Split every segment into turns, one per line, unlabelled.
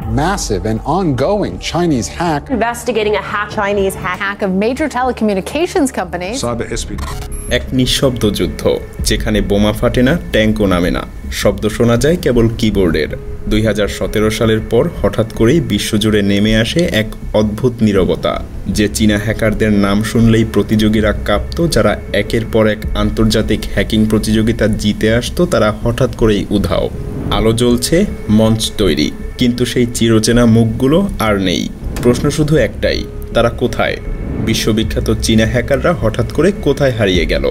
massive and ongoing Chinese hack.
Investigating a Chinese hack of major telecommunications companies.
Cyber espionage.
এক নিঃশব্দ যুদ্ধ, যেখানে বোমা ফাটে না, ট্যাঙ্কও নামে না, শব্দ শোনা যায় কেবল কিবোর্ডের। 2017 সালের পর হঠাৎ করেই বিশ্বজুড়ে নেমে আসে এক অদ্ভুত নীরবতা, যে চীনা হ্যাকারদের নাম শুনলেই প্রতিযোগীরা কাঁপত। যারা একের পর এক আন্তর্জাতিক হ্যাকিং প্রতিযোগিতা জিতে আসতো, তারা হঠাৎ করেই উধাও। আলো জ্বলছে, মঞ্চ তৈরি, কিন্তু সেই চিরচেনা মুখগুলো আর নেই। প্রশ্ন শুধু একটাই, তারা কোথায়? বিশ্ববিখ্যাত চীনা হ্যাকাররা হঠাৎ করে কোথায় হারিয়ে গেল?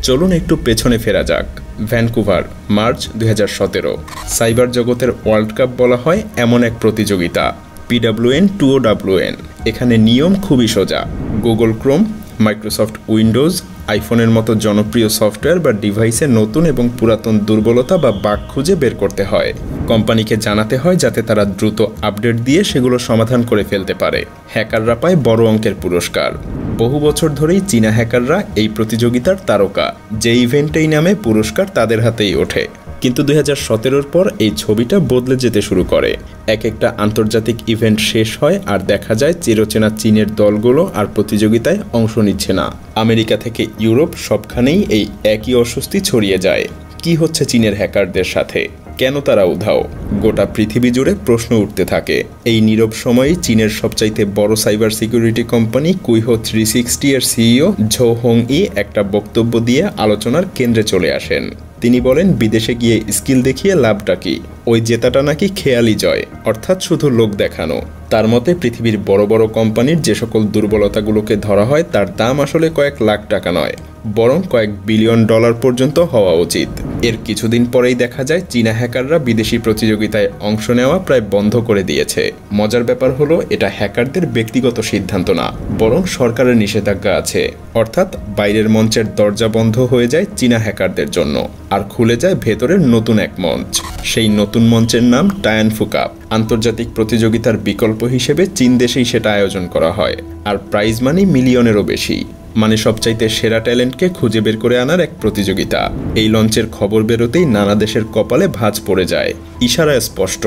চলুন একটু পেছনে ফেরা যাক। Vancouver, March 2017। সাইবার জগতের ওয়ার্ল্ড কাপ বলা হয় এমন এক প্রতিযোগিতা, PWN 2OWN। এখানে নিয়ম খুবই সোজা। গুগল ক্রোম, মাইক্রোসফট উইন্ডোজ, আইফোনের মতো জনপ্রিয় সফটওয়্যার বা ডিভাইসে নতুন এবং পুরাতন দুর্বলতা বা বাগ খুঁজে বের করতে হয়। কোম্পানিকে জানাতে হয় যাতে তারা দ্রুত আপডেট দিয়ে সেগুলো সমাধান করে ফেলতে পারে। হ্যাকাররা পায় বড় অঙ্কের পুরস্কার। বহু বছর ধরেই চীনা হ্যাকাররা এই প্রতিযোগিতার তারকা। যে ইভেন্টেই নামে পুরস্কার তাদের হাতেই ওঠে। কিন্তু 2017-র পর এই ছবিটা বদলে যেতে শুরু করে। এক একটা আন্তর্জাতিক ইভেন্ট শেষ হয় আর দেখা যায় চিরচেনা চীনের দলগুলো আর প্রতিযোগিতায় অংশ নিচ্ছে না। আমেরিকা থেকে ইউরোপ, সবখানেই এই একই অস্বস্তি ছড়িয়ে যায়। কি হচ্ছে চীনের হ্যাকারদের সাথে? কেন তারা উধাও? গোটা পৃথিবী জুড়ে প্রশ্ন উঠতে থাকে। এই নীরব সময়ে চীনের সবচাইতে বড় সাইবার সিকিউরিটি কোম্পানি কুইহো 360 এর সিইও ঝো হোং-ই একটা বক্তব্য দিয়ে আলোচনার কেন্দ্রে চলে আসেন। তিনি বলেন, বিদেশে গিয়ে স্কিল দেখিয়ে লাভটা কি? ওই জেতাটা নাকি খেয়ালি জয়, অর্থাৎ শুধু লোক দেখানো। তার মতে পৃথিবীর বড় বড় কোম্পানির যে সকল দুর্বলতাগুলোকে ধরা হয় তার দাম আসলে কয়েক লাখ টাকা নয়, বরং কয়েক বিলিয়ন ডলার পর্যন্ত হওয়া উচিত। এর কিছুদিন পরেই দেখা যায় চীনা হ্যাকাররা বিদেশি প্রতিযোগিতায় অংশ নেওয়া প্রায় বন্ধ করে দিয়েছে। মজার ব্যাপার হলো, এটা হ্যাকারদের ব্যক্তিগত সিদ্ধান্ত না, বরং সরকারের নিষেধাজ্ঞা আছে। অর্থাৎ বাইরের মঞ্চের দরজা বন্ধ হয়ে যায় চীনা হ্যাকারদের জন্য, আর খুলে যায় ভেতরের নতুন এক মঞ্চ। সেই নতুন মঞ্চের নাম টায়ানফু কাপ। আন্তর্জাতিক প্রতিযোগিতার বিকল্প হিসেবে চীন দেশেই সেটা আয়োজন করা হয়, আর প্রাইজ মানি মিলিয়নেরও বেশি। মানে সবচাইতে সেরা ট্যালেন্টকে খুঁজে বের করে আনার এক প্রতিযোগিতা। এই লঞ্চের খবর বেরোতেই নানা দেশের কপালে ভাঁজ পড়ে যায়। ইশারায় স্পষ্ট,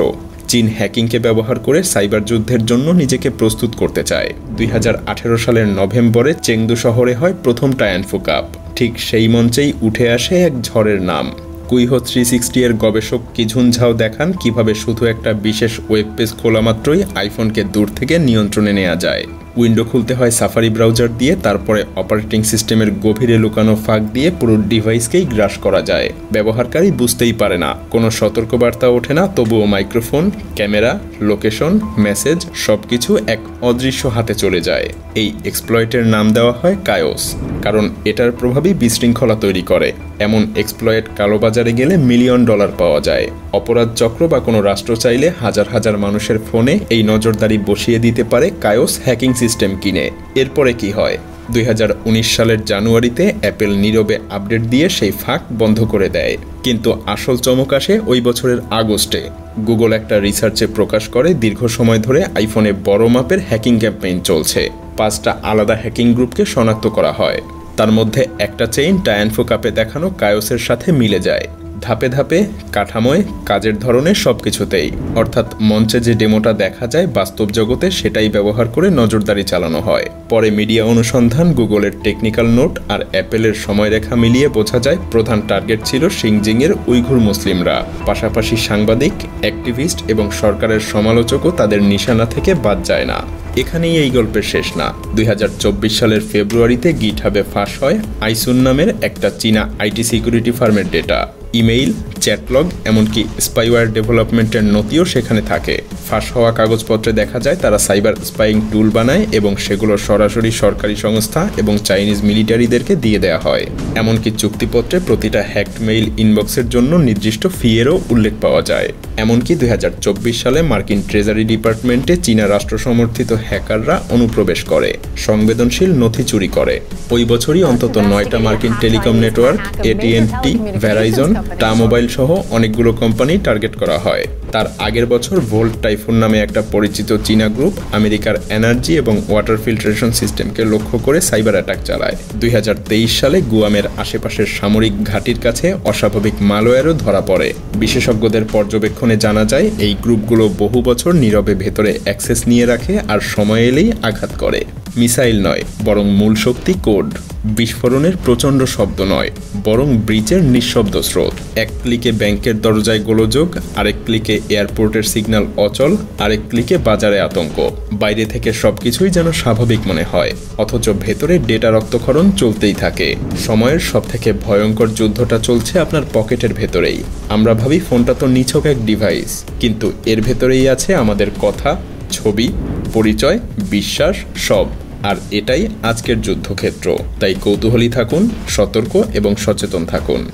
চীন হ্যাকিংকে ব্যবহার করে সাইবার যুদ্ধের জন্য নিজেকে প্রস্তুত করতে চায়। 2018 সালের নভেম্বরে চেংদু শহরে হয় প্রথম টায়ানফু কাপ। ঠিক সেই মঞ্চেই উঠে আসে এক ঝড়ের নাম। কুইহো 360 এর গবেষক কিঝুন ঝাও দেখান কিভাবে শুধু একটা বিশেষ ওয়েব পেজ খোলা মাত্রই আইফোনকে দূর থেকে নিয়ন্ত্রণে নেওয়া যায়। উইন্ডো খুলতে হয় সাফারি ব্রাউজার দিয়ে, তারপরে অপারেটিং সিস্টেমের গভীরে লুকানো ফাঁক দিয়ে পুরো ডিভাইসকেই গ্রাস করা যায়। ব্যবহারকারী বুঝতেই পারে না, কোনো সতর্কবার্তা ওঠে না, তবুও মাইক্রোফোন, ক্যামেরা, লোকেশন, মেসেজ সবকিছু এক অদৃশ্য হাতে চলে যায়। এই এক্সপ্লয়েটের নাম দেওয়া হয় কায়োস, কারণ এটার প্রভাবই বিশৃঙ্খলা তৈরি করে। এমন এক্সপ্লয়েট কালোবাজারে গেলে মিলিয়ন ডলার পাওয়া যায়। অপরাধ চক্র বা কোনো রাষ্ট্র চাইলে হাজার হাজার মানুষের ফোনে এই নজরদারি বসিয়ে দিতে পারে কায়োস হ্যাকিং সিস্টেম কিনে। এরপরে কি হয়? 2019 সালের জানুয়ারিতে অ্যাপেল নীরবে আপডেট দিয়ে সেই ফাঁক বন্ধ করে দেয়। কিন্তু আসল চমক আসে ওই বছরের আগস্টে। গুগল একটা রিসার্চে প্রকাশ করে দীর্ঘ সময় ধরে আইফোনে বড় মাপের হ্যাকিং ক্যাম্পেইন চলছে। 5টা আলাদা হ্যাকিং গ্রুপকে শনাক্ত করা হয়। তার মধ্যে একটা চেইন টায়ানফু কাপে দেখানো কায়োসের সাথে মিলে যায়। ধাপে ধাপে, কাঠামোয়, কাজের ধরনে সবকিছুতেই। অর্থাৎ মঞ্চে যে ডেমোটা দেখা যায় বাস্তব জগতে সেটাই ব্যবহার করে নজরদারি চালানো হয়। পরে মিডিয়া অনুসন্ধান, গুগলের টেকনিক্যাল নোট আর অ্যাপেলের সময়রেখা মিলিয়ে বোঝা যায় প্রধান টার্গেট ছিল শিংজিংয়ের উইঘুর মুসলিমরা। পাশাপাশি সাংবাদিক, অ্যাক্টিভিস্ট এবং সরকারের সমালোচকও তাদের নিশানা থেকে বাদ যায় না। এখানেই এই গল্পের শেষ না। 2024 সালের ফেব্রুয়ারিতে গিটহাবে ফাঁস হয় আইসুন নামের একটা চীনা আইটি সিকিউরিটি ফার্মের ডেটা। ইমেইল, চ্যাটলগ, এমনকি স্পাইওয়্যার ডেভেলপমেন্টের নথিও সেখানে থাকে। ফাঁস হওয়া কাগজপত্রে দেখা যায় তারা সাইবার স্পাইং টুল বানায় এবং সেগুলো সরাসরি সরকারি সংস্থা এবং চাইনিজ মিলিটারিদেরকে দিয়ে দেওয়া হয়। এমনকি চুক্তিপত্রে প্রতিটা হ্যাকড মেইল ইনবক্সের জন্য নির্দিষ্ট ফি-এরও উল্লেখ পাওয়া যায়। এমনকি 2024 সালে মার্কিন ট্রেজারি ডিপার্টমেন্টে চীনা রাষ্ট্র সমর্থিত হ্যাকাররা অনুপ্রবেশ করে, সংবেদনশীল নথি চুরি করে। ওই বছরই অন্তত 9টা মার্কিন টেলিকম নেটওয়ার্ক, AT&T, ভ্যারাইজন, টা মোবাইল সহ অনেকগুলো কোম্পানি টার্গেট করা হয়। তার আগের বছর ভোল্ট টাইফুন নামে একটা পরিচিত চীনা গ্রুপ আমেরিকার এনার্জি এবং ওয়াটার ফিল্ট্রেশন সিস্টেমকে লক্ষ্য করে সাইবার অ্যাটাক চালায়। 2023 সালে গুয়ামের আশেপাশের সামরিক ঘাঁটির কাছে অস্বাভাবিক ম্যালওয়্যারও ধরা পড়ে। বিশেষজ্ঞদের পর্যবেক্ষণে জানা যায় এই গ্রুপগুলো বহু বছর নীরবে ভেতরে অ্যাক্সেস নিয়ে রাখে আর সময় এলেই আঘাত করে। মিসাইল নয়, বরং মূল শক্তি কোড। বিস্ফোরণের প্রচণ্ড শব্দ নয়, বরং ব্রিচের নিঃশব্দ স্রোত। এক ক্লিকে ব্যাংকের দরজায় গোলযোগ, আরেক ক্লিকে এয়ারপোর্টের সিগন্যাল অচল, আরেক ক্লিকে বাজারে আতঙ্ক। বাইরে থেকে সবকিছুই যেন স্বাভাবিক মনে হয়, অথচ ভেতরে ডেটা রক্তক্ষরণ চলতেই থাকে। সময়ের সবথেকে ভয়ঙ্কর যুদ্ধটা চলছে আপনার পকেটের ভেতরেই। আমরা ভাবি ফোনটা তো নিছক এক ডিভাইস, কিন্তু এর ভেতরেই আছে আমাদের কথা, ছবি, পরিচয়, বিশ্বাস, সব। আর এটাই আজকের যুদ্ধক্ষেত্র। তাই কৌতূহলী থাকুন, সতর্ক এবং সচেতন থাকুন।